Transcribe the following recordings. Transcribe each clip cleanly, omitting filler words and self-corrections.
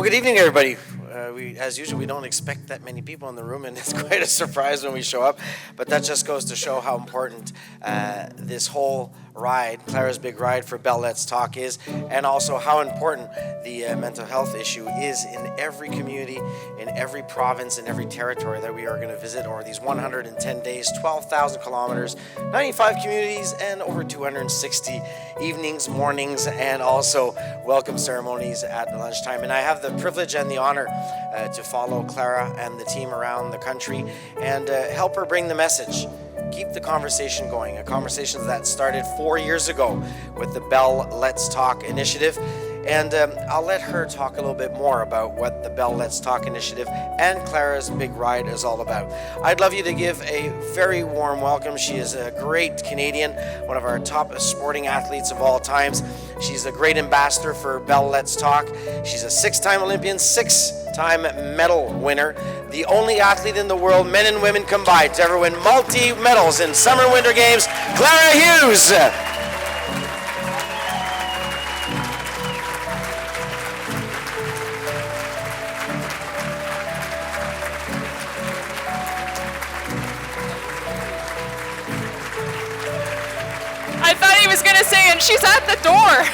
Well, good evening, everybody. As usual, we don't expect that many people in the room, and it's quite a surprise when we show up. But that just goes to show how important this whole ride, Clara's Big Ride for Bell Let's Talk, is, and also how important the mental health issue is in every community, in every province, in every territory that we are going to visit over these 110 days, 12,000 kilometers, 95 communities, and over 260 evenings, mornings, and also welcome ceremonies at lunchtime. And I have the privilege and the honor to follow Clara and the team around the country and help her bring the message. Keep the conversation going, a conversation that started 4 years ago with the Bell Let's Talk initiative. And I'll let her talk a little bit more about what the Bell Let's Talk initiative and Clara's Big Ride is all about. I'd love you to give a very warm welcome. She is a great Canadian, one of our top sporting athletes of all times. She's a great ambassador for Bell Let's Talk. She's a six-time Olympian, six-time medal winner, the only athlete in the world, men and women combined, to ever win multi-medals in Summer and Winter Games, Clara Hughes. I thought he was going to say, and she's at the door.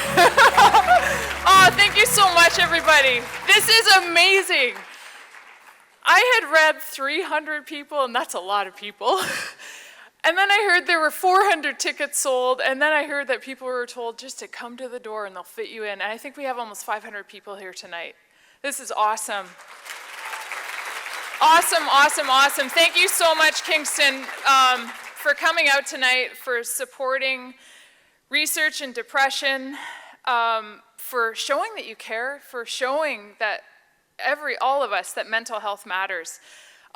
Oh, thank you so much, everybody. This is amazing. I had read 300 people, and that's a lot of people. And then I heard there were 400 tickets sold, and then I heard that people were told just to come to the door and they'll fit you in. And I think we have almost 500 people here tonight. This is awesome. Awesome, awesome, awesome. Thank you so much, Kingston, for coming out tonight, for supporting research and depression, for showing that you care, for showing that all of us, that mental health matters.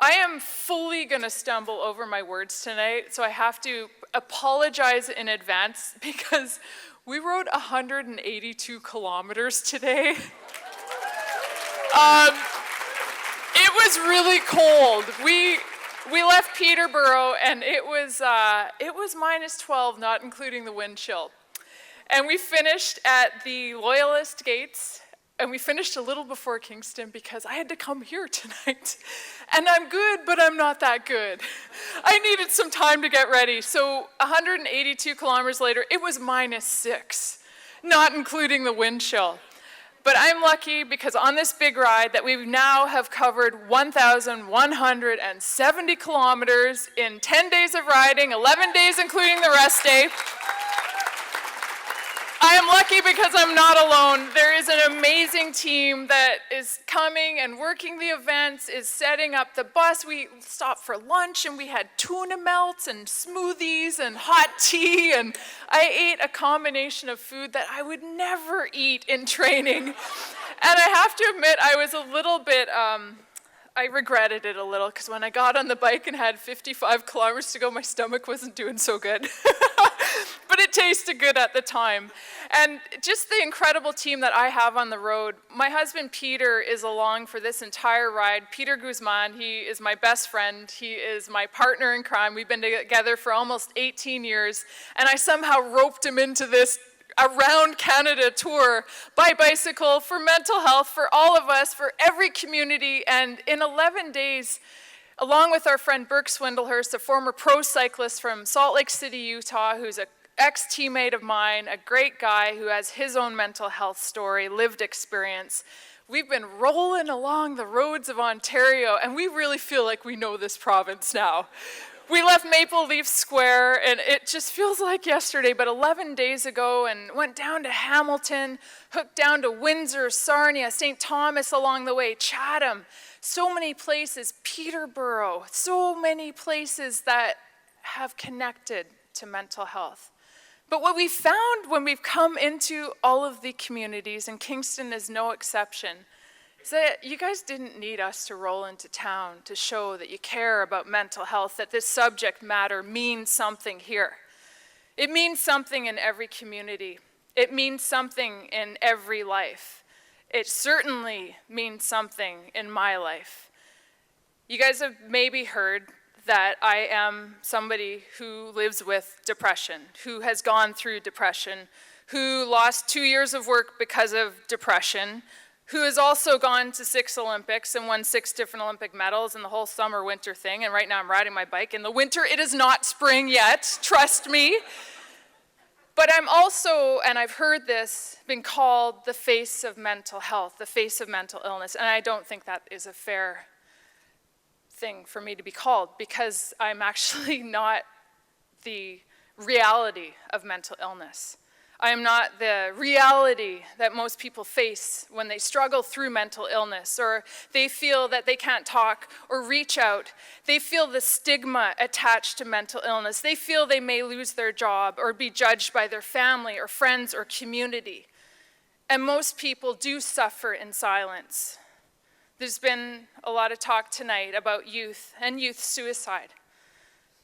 I am fully going to stumble over my words tonight, so I have to apologize in advance because we rode 182 kilometers today. It was really cold. We left Peterborough, and it was minus 12, not including the wind chill. And we finished at the Loyalist Gates, and we finished a little before Kingston because I had to come here tonight. And I'm good, but I'm not that good. I needed some time to get ready. So 182 kilometers later, it was minus 6, not including the wind chill. But I'm lucky because on this big ride that we now have covered 1,170 kilometers in 10 days of riding, 11 days including the rest day. I am lucky because I'm not alone. There is an amazing team that is coming and working the events, is setting up the bus. We stopped for lunch and we had tuna melts and smoothies and hot tea, and I ate a combination of food that I would never eat in training. And I have to admit, I was a little bit, I regretted it a little because when I got on the bike and had 55 kilometers to go, my stomach wasn't doing so good. But it tasted good at the time. And just the incredible team that I have on the road. My husband, Peter, is along for this entire ride. Peter Guzman, he is my best friend. He is my partner in crime. We've been together for almost 18 years. And I somehow roped him into this around Canada tour by bicycle for mental health, for all of us, for every community. And in 11 days, along with our friend Burke Swindlehurst, a former pro cyclist from Salt Lake City, Utah, who's an ex-teammate of mine, a great guy who has his own mental health story, lived experience. We've been rolling along the roads of Ontario, and we really feel like we know this province now. We left Maple Leaf Square, and it just feels like yesterday, but 11 days ago, and went down to Hamilton, hooked down to Windsor, Sarnia, St. Thomas along the way, Chatham, so many places, Peterborough, so many places that have connected to mental health. But what we found when we've come into all of the communities, and Kingston is no exception, is that you guys didn't need us to roll into town to show that you care about mental health, that this subject matter means something here. It means something in every community. It means something in every life. It certainly means something in my life. You guys have maybe heard that I am somebody who lives with depression, who has gone through depression, who lost 2 years of work because of depression, who has also gone to 6 Olympics and won 6 different Olympic medals and the whole summer winter thing, and right now I'm riding my bike in the winter. It is not spring yet, trust me. But I'm also, and I've heard this, been called the face of mental health, the face of mental illness, and I don't think that is a fair thing for me to be called, because I'm actually not the reality of mental illness. I am not the reality that most people face when they struggle through mental illness, or they feel that they can't talk or reach out. They feel the stigma attached to mental illness. They feel they may lose their job or be judged by their family or friends or community. And most people do suffer in silence. There's been a lot of talk tonight about youth and youth suicide.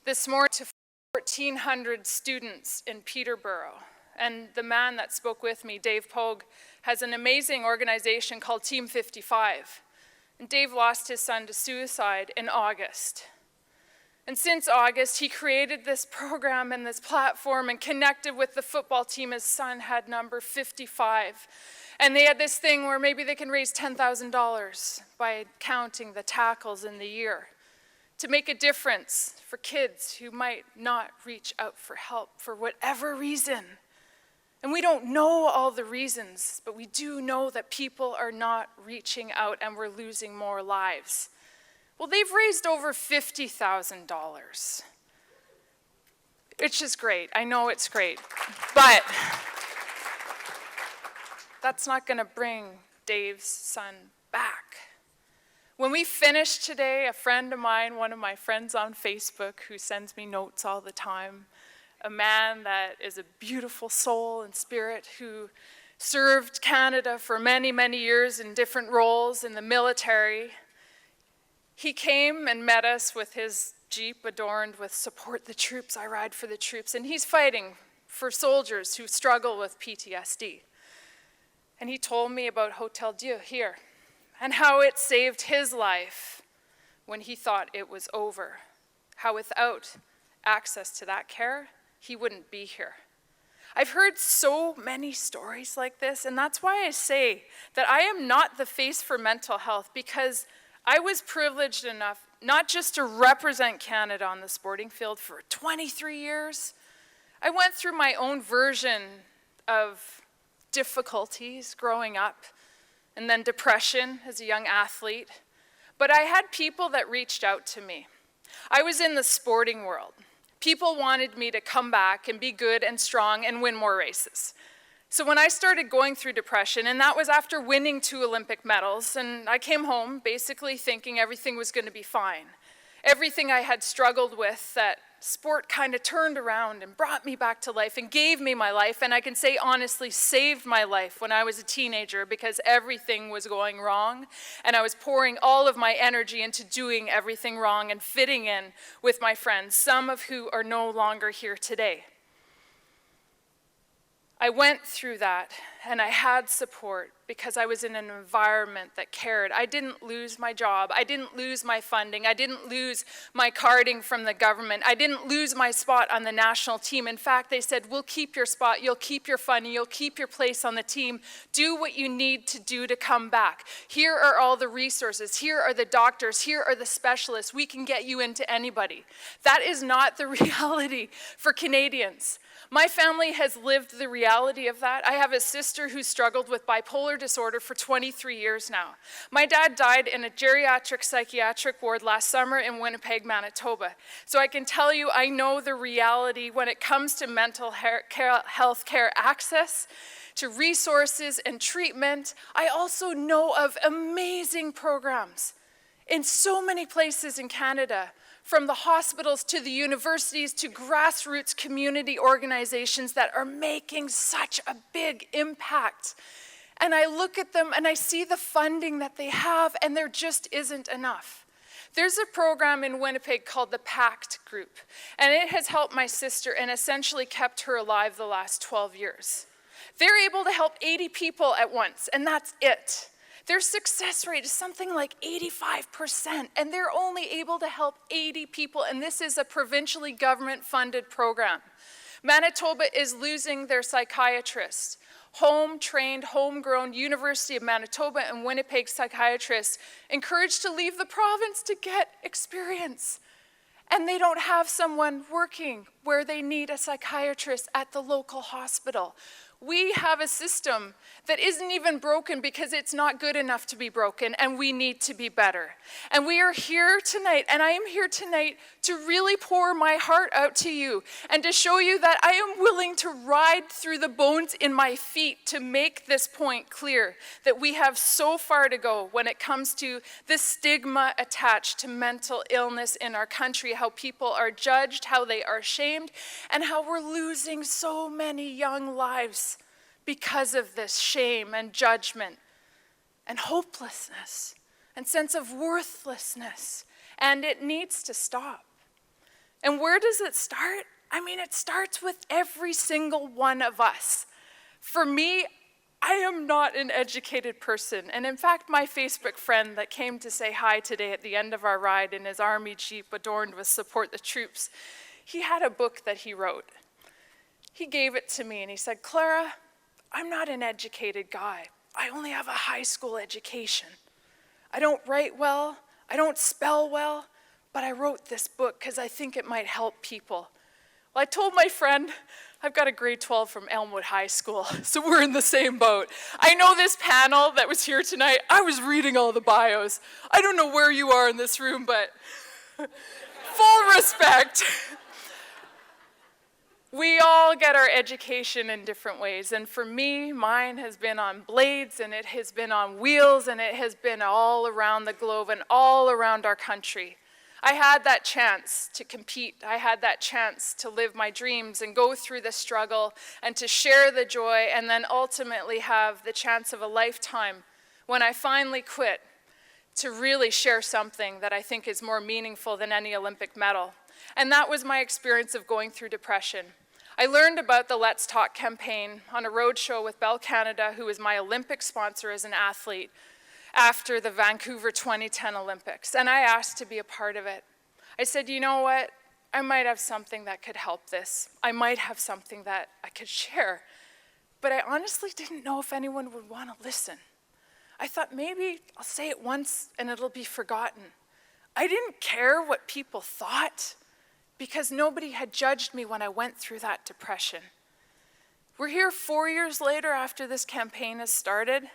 This morning, to 1,400 students in Peterborough. And the man that spoke with me, Dave Pogue, has an amazing organization called Team 55. And Dave lost his son to suicide in August. And since August, he created this program and this platform and connected with the football team. His son had number 55. And they had this thing where maybe they can raise $10,000 by counting the tackles in the year to make a difference for kids who might not reach out for help for whatever reason. And we don't know all the reasons, but we do know that people are not reaching out and we're losing more lives. Well, they've raised over $50,000. It's just great. I know it's great. But that's not going to bring Dave's son back. When we finish today, a friend of mine, one of my friends on Facebook who sends me notes all the time, a man that is a beautiful soul and spirit who served Canada for many, many years in different roles in the military. He came and met us with his Jeep adorned with "Support the troops, I ride for the troops," and he's fighting for soldiers who struggle with PTSD. And he told me about Hotel Dieu here and how it saved his life when he thought it was over, how without access to that care, he wouldn't be here. I've heard so many stories like this, and that's why I say that I am not the face for mental health, because I was privileged enough not just to represent Canada on the sporting field for 23 years. I went through my own version of difficulties growing up, and then depression as a young athlete. But I had people that reached out to me. I was in the sporting world. People wanted me to come back and be good and strong and win more races. So when I started going through depression, and that was after winning 2 Olympic medals, and I came home basically thinking everything was going to be fine. Everything I had struggled with, that sport kind of turned around and brought me back to life and gave me my life, and I can say honestly saved my life when I was a teenager, because everything was going wrong and I was pouring all of my energy into doing everything wrong and fitting in with my friends, some of who are no longer here today. I went through that, and I had support because I was in an environment that cared. I didn't lose my job. I didn't lose my funding. I didn't lose my carding from the government. I didn't lose my spot on the national team. In fact, they said, "We'll keep your spot. You'll keep your funding. You'll keep your place on the team. Do what you need to do to come back. Here are all the resources. Here are the doctors. Here are the specialists. We can get you into anybody." That is not the reality for Canadians. My family has lived the reality of that. I have a sister who struggled with bipolar disorder for 23 years now. My dad died in a geriatric psychiatric ward last summer in Winnipeg, Manitoba. So I can tell you I know the reality when it comes to mental health care access, to resources and treatment. I also know of amazing programs in so many places in Canada, from the hospitals to the universities to grassroots community organizations that are making such a big impact. And I look at them and I see the funding that they have, and there just isn't enough. There's a program in Winnipeg called the PACT Group, and it has helped my sister and essentially kept her alive the last 12 years. They're able to help 80 people at once, and that's it. Their success rate is something like 85%, and they're only able to help 80 people, and this is a provincially government-funded program. Manitoba is losing their psychiatrists. Home-trained, homegrown University of Manitoba and Winnipeg psychiatrists encouraged to leave the province to get experience. And they don't have someone working where they need a psychiatrist at the local hospital. We have a system that isn't even broken because it's not good enough to be broken, and we need to be better. And we are here tonight, and I am here tonight to really pour my heart out to you and to show you that I am willing to ride through the bones in my feet to make this point clear, that we have so far to go when it comes to the stigma attached to mental illness in our country, how people are judged, how they are shamed, and how we're losing so many young lives because of this shame and judgment and hopelessness and sense of worthlessness. And it needs to stop. And where does it start? I mean, it starts with every single one of us. For me, I am not an educated person. And in fact, my Facebook friend that came to say hi today at the end of our ride in his army jeep adorned with "Support the Troops," he had a book that he wrote. He gave it to me and he said, "Clara, I'm not an educated guy. I only have a high school education. I don't write well, I don't spell well, but I wrote this book because I think it might help people." Well, I told my friend, I've got a grade 12 from Elmwood High School, so we're in the same boat. I know this panel that was here tonight, I was reading all the bios. I don't know where you are in this room, but full respect. We all get our education in different ways, and for me, mine has been on blades, and it has been on wheels, and it has been all around the globe and all around our country. I had that chance to compete. I had that chance to live my dreams and go through the struggle and to share the joy, and then ultimately have the chance of a lifetime when I finally quit to really share something that I think is more meaningful than any Olympic medal. And that was my experience of going through depression. I learned about the Let's Talk campaign on a road show with Bell Canada, who was my Olympic sponsor as an athlete after the Vancouver 2010 Olympics. And I asked to be a part of it. I said, you know what? I might have something that could help this. I might have something that I could share. But I honestly didn't know if anyone would want to listen. I thought maybe I'll say it once and it'll be forgotten. I didn't care what people thought, because nobody had judged me when I went through that depression. We're here 4 years later after this campaign has started,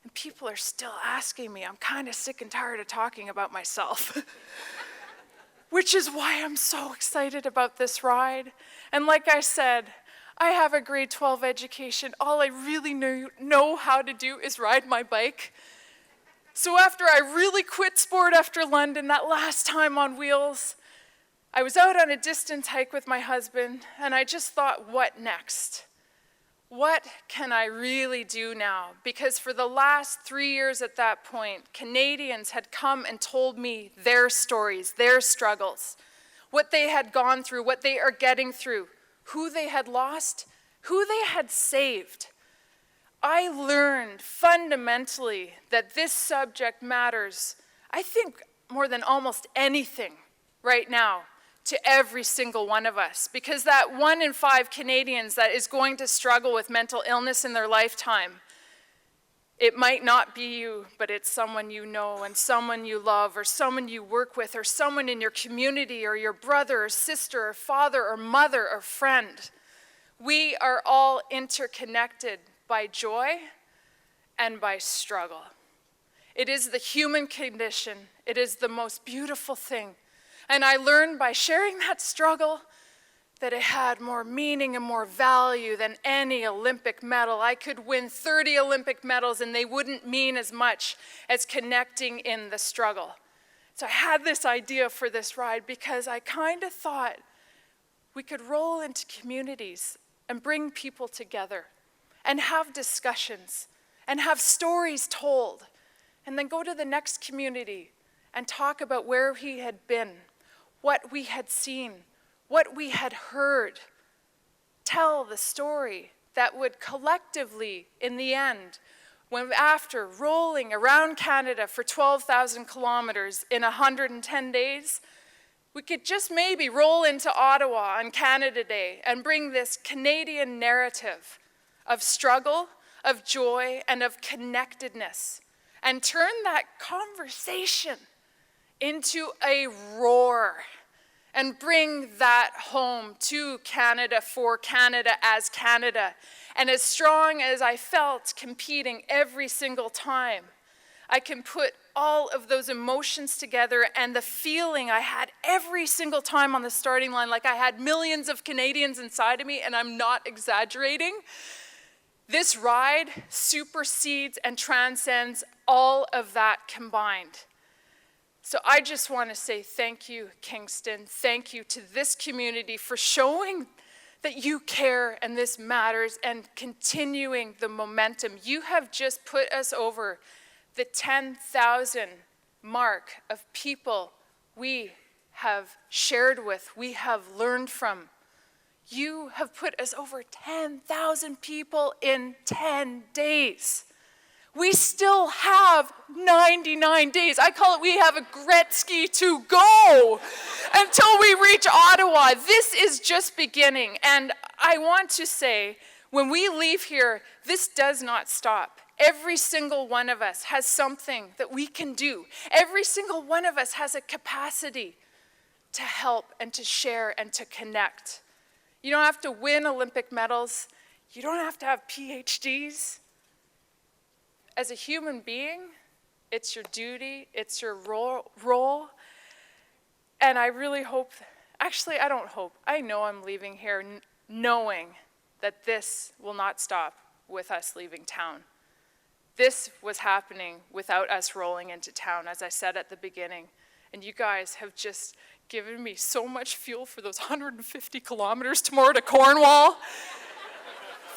and people are still asking me. I'm kind of sick and tired of talking about myself. Which is why I'm so excited about this ride. And like I said, I have a grade 12 education. All I really know how to do is ride my bike. So after I really quit sport after London, that last time on wheels, I was out on a distance hike with my husband, and I just thought, what next? What can I really do now? Because for the last 3 years at that point, Canadians had come and told me their stories, their struggles, what they had gone through, what they are getting through, who they had lost, who they had saved. I learned fundamentally that this subject matters, I think, more than almost anything right now, to every single one of us, because that 1 in 5 Canadians that is going to struggle with mental illness in their lifetime, it might not be you, but it's someone you know and someone you love or someone you work with or someone in your community or your brother or sister or father or mother or friend. We are all interconnected by joy and by struggle. It is the human condition. It is the most beautiful thing. And I learned by sharing that struggle that it had more meaning and more value than any Olympic medal. I could win 30 Olympic medals and they wouldn't mean as much as connecting in the struggle. So I had this idea for this ride because I kind of thought we could roll into communities and bring people together and have discussions and have stories told, and then go to the next community and talk about where we had been, what we had seen, what we had heard. Tell the story that would collectively, in the end, when after rolling around Canada for 12,000 kilometers in 110 days, we could just maybe roll into Ottawa on Canada Day and bring this Canadian narrative of struggle, of joy, and of connectedness, and turn that conversation into a roar, and bring that home to Canada for Canada as Canada. And as strong as I felt competing every single time, I can put all of those emotions together and the feeling I had every single time on the starting line, like I had millions of Canadians inside of me, and I'm not exaggerating. This ride supersedes and transcends all of that combined. So I just want to say thank you, Kingston. Thank you to this community for showing that you care and this matters and continuing the momentum. You have just put us over the 10,000 mark of people we have shared with, we have learned from. You have put us over 10,000 people in 10 days. We still have 99 days. I call it, we have a Gretzky to go until we reach Ottawa. This is just beginning. And I want to say, when we leave here, this does not stop. Every single one of us has something that we can do. Every single one of us has a capacity to help and to share and to connect. You don't have to win Olympic medals. You don't have to have PhDs. As a human being, it's your duty, it's your role. And I really hope, actually I don't hope, I know I'm leaving here knowing that this will not stop with us leaving town. This was happening without us rolling into town, as I said at the beginning. And you guys have just given me so much fuel for those 150 kilometers tomorrow to Cornwall.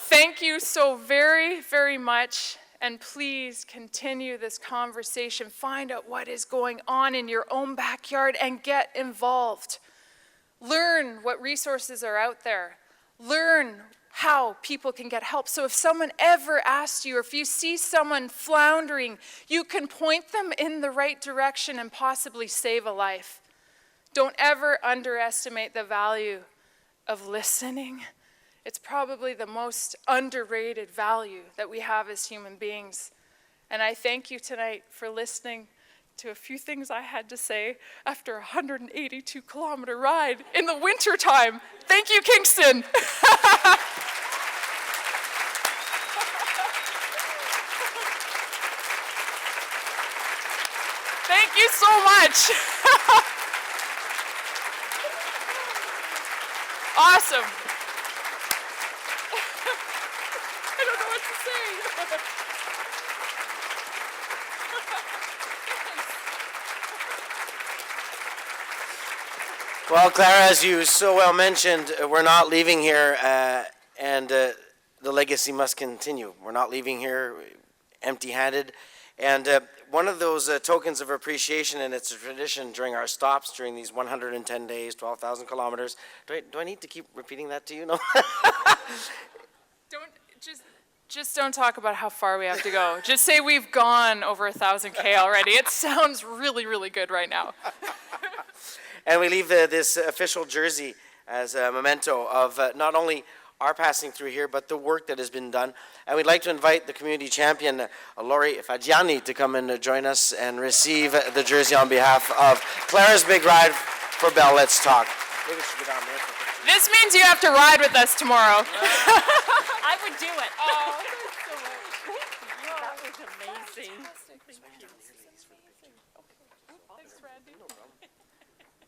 Thank you so very, very much. And please continue this conversation. Find out what is going on in your own backyard and get involved. Learn what resources are out there. Learn how people can get help. So if someone ever asks you, or if you see someone floundering, you can point them in the right direction and possibly save a life. Don't ever underestimate the value of listening. It's probably the most underrated value that we have as human beings. And I thank you tonight for listening to a few things I had to say after a 182-kilometer ride in the wintertime. Thank you, Kingston. Thank you so much. Awesome. I don't know what to say. Well, Clara, as you so well mentioned, we're not leaving here, and the legacy must continue. We're not leaving here empty-handed. And one of those tokens of appreciation, and it's a tradition during our stops during these 110 days, 12,000 kilometers. Do I need to keep repeating that to you? No. Just don't talk about how far we have to go. Just say we've gone over 1,000 K already. It sounds really, really good right now. And we leave this official jersey as a memento of not only our passing through here, but the work that has been done. And we'd like to invite the community champion, Lori Fagiani, to come and join us and receive the jersey on behalf of Clara's Big Ride for Bell. Let's talk. Maybe we should get on there. This means you have to ride with us tomorrow. I would do it. Oh, thanks so much. That was amazing. Thanks, Randy.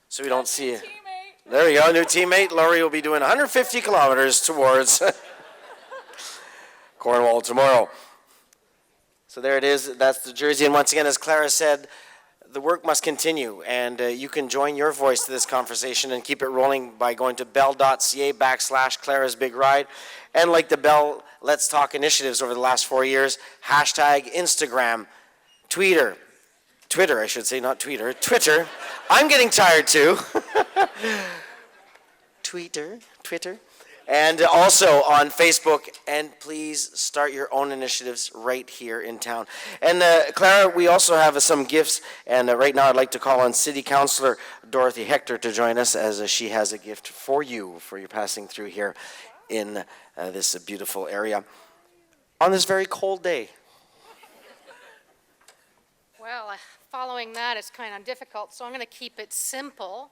So we don't see it. Teammate. There we go, new teammate. Lori will be doing 150 kilometers towards Cornwall tomorrow. So there it is. That's the jersey. And once again, as Clara said, the work must continue. And you can join your voice to this conversation and keep it rolling by going to bell.ca/Clara's Big Ride. And like the Bell Let's Talk initiatives over the last 4 years, hashtag Instagram, Twitter, I should say, not Twitter. Twitter. I'm getting tired too. Twitter. and also on Facebook. And please start your own initiatives right here in town. And Clara, we also have some gifts, and right now I'd like to call on City Councillor Dorothy Hector to join us, as she has a gift for you for your passing through here in this beautiful area on this very cold day. Well, following that is kind of difficult, so I'm going to keep it simple.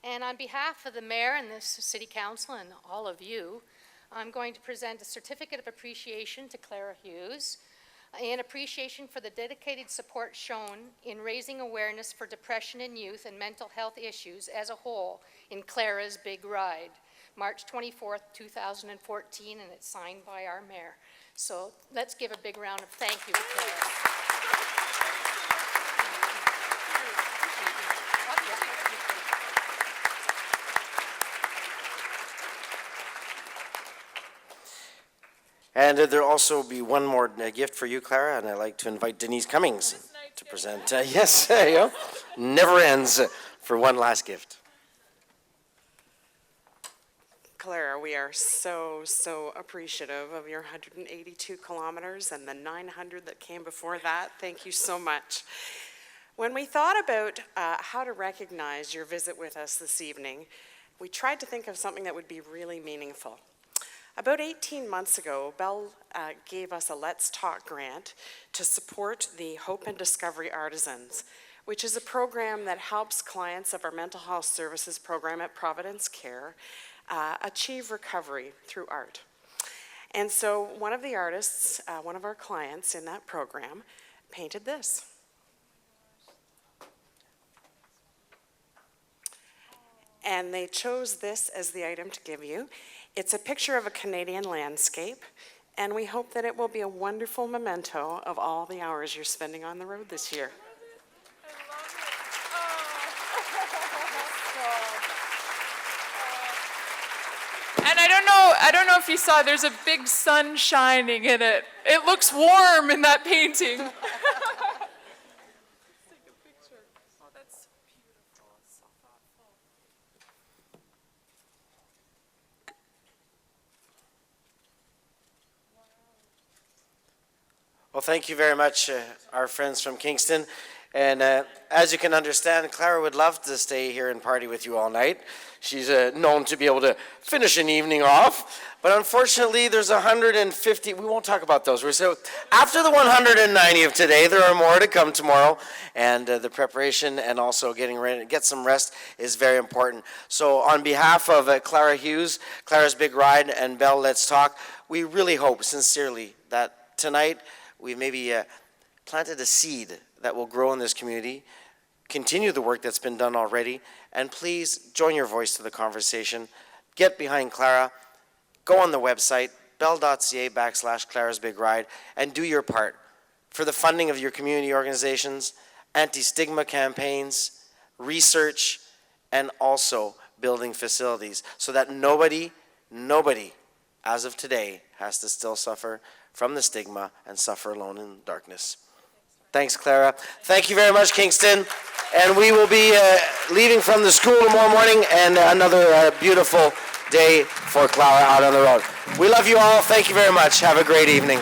And on behalf of the mayor and the city council and all of you, I'm going to present a certificate of appreciation to Clara Hughes in appreciation for the dedicated support shown in raising awareness for depression in youth and mental health issues as a whole in Clara's Big Ride, March 24th, 2014, and it's signed by our mayor. So let's give a big round of thank you to Clara. And there'll also be one more gift for you, Clara, and I'd like to invite Denise Cummings to present. Yes, there you go. Never ends for one last gift. Clara, we are so appreciative of your 182 kilometers and the 900 that came before that. Thank you so much. When we thought about how to recognize your visit with us this evening, we tried to think of something that would be really meaningful. About 18 months ago, Bell gave us a Let's Talk grant to support the Hope and Discovery Artisans, which is a program that helps clients of our mental health services program at Providence Care achieve recovery through art. And so one of the artists, one of our clients in that program, painted this. And they chose this as the item to give you. It's a picture of a Canadian landscape, and we hope that it will be a wonderful memento of all the hours you're spending on the road this year. And I don't know if you saw, there's a big sun shining in it. It looks warm in that painting. Well, thank you very much, our friends from Kingston. And as you can understand, Clara would love to stay here and party with you all night. She's known to be able to finish an evening off. But unfortunately, there's 150. We won't talk about those. So after the 190 of today, there are more to come tomorrow. And the preparation and also getting ready to get some rest is very important. So on behalf of Clara Hughes, Clara's Big Ride, and Bell Let's Talk, we really hope sincerely that tonight we've maybe planted a seed that will grow in this community, continue the work that's been done already, and please join your voice to the conversation. Get behind Clara, go on the website, bell.ca/Clara's Big Ride, and do your part for the funding of your community organizations, anti-stigma campaigns, research, and also building facilities so that nobody, as of today, has to still suffer from the stigma and suffer alone in darkness. Thanks, Clara. Thank you very much, Kingston. And we will be leaving from the school tomorrow morning, and another beautiful day for Clara out on the road. We love you all. Thank you very much. Have a great evening.